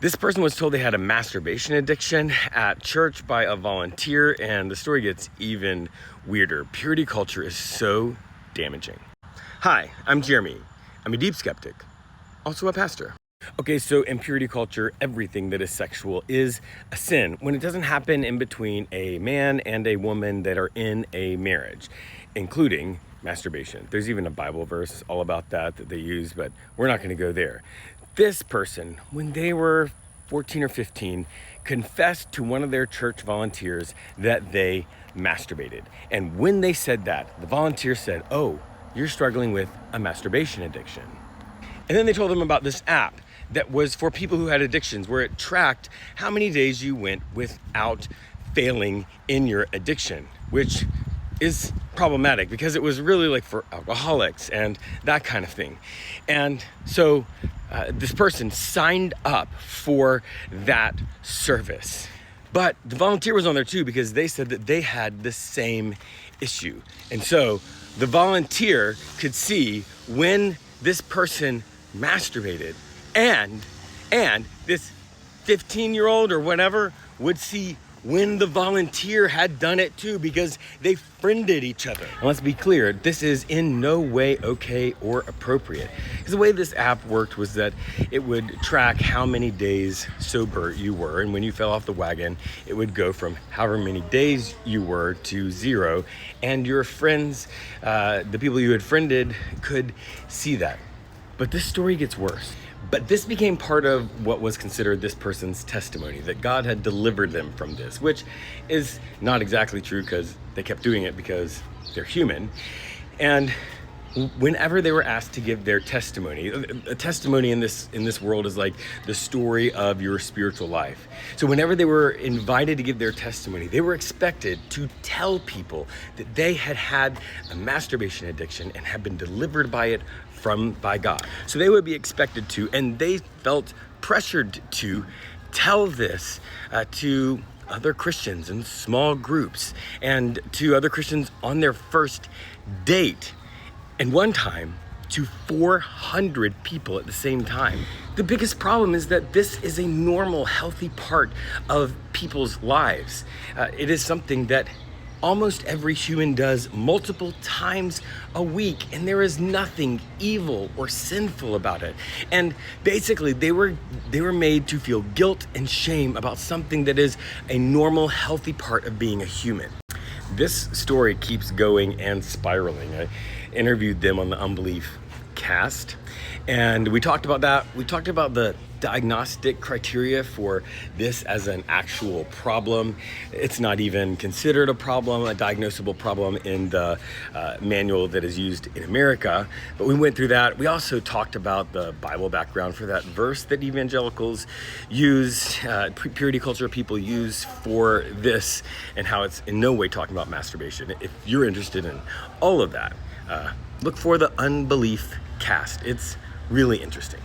This person was told they had a masturbation addiction at church by a volunteer, and the story gets even weirder. Purity culture is so damaging. Hi, I'm Jeremy. I'm a deep skeptic, also a pastor. Okay, so in purity culture, everything that is sexual is a sin when it doesn't happen in between a man and a woman that are in a marriage, including masturbation. There's even a Bible verse all about that they use, but we're not going to go there. This person, when they were 14 or 15, confessed to one of their church volunteers that they masturbated. And when they said that, the volunteer said, "Oh, you're struggling with a masturbation addiction." And then they told them about this app that was for people who had addictions, where it tracked how many days you went without failing in your addiction, which is problematic because it was really like for alcoholics and that kind of thing. And so this person signed up for that service. But the volunteer was on there too because they said that they had the same issue. And so the volunteer could see when this person masturbated, and this 15-year-old or whatever would see when the volunteer had done it too, because they friended each other. And let's be clear, this is in no way okay or appropriate. Because the way this app worked was that it would track how many days sober you were, and when you fell off the wagon, it would go from however many days you were to 0, and your friends, the people you had friended, could see that. But this story gets worse. But this became part of what was considered this person's testimony, that God had delivered them from this, which is not exactly true because they kept doing it because they're human. And whenever they were asked to give their testimony, a testimony in this world is like the story of your spiritual life. So whenever they were invited to give their testimony, they were expected to tell people that they had had a masturbation addiction and had been delivered by God. So they would be expected to, and they felt pressured to tell this to other Christians in small groups and to other Christians on their first date. And one time, to 400 people at the same time. The biggest problem is that this is a normal, healthy part of people's lives. It is something that almost every human does multiple times a week, and there is nothing evil or sinful about it. And basically, they were made to feel guilt and shame about something that is a normal, healthy part of being a human. This story keeps going and spiraling. I interviewed them on the Unbelief cast, and we talked about that. We talked about the diagnostic criteria for this as an actual problem. It's not even considered a problem, a diagnosable problem in the manual that is used in America. But we went through that. We also talked about the Bible background for that verse that evangelicals use, purity culture people use for this, and how it's in no way talking about masturbation. If you're interested in all of that, look for the Unbelief cast. It's really interesting.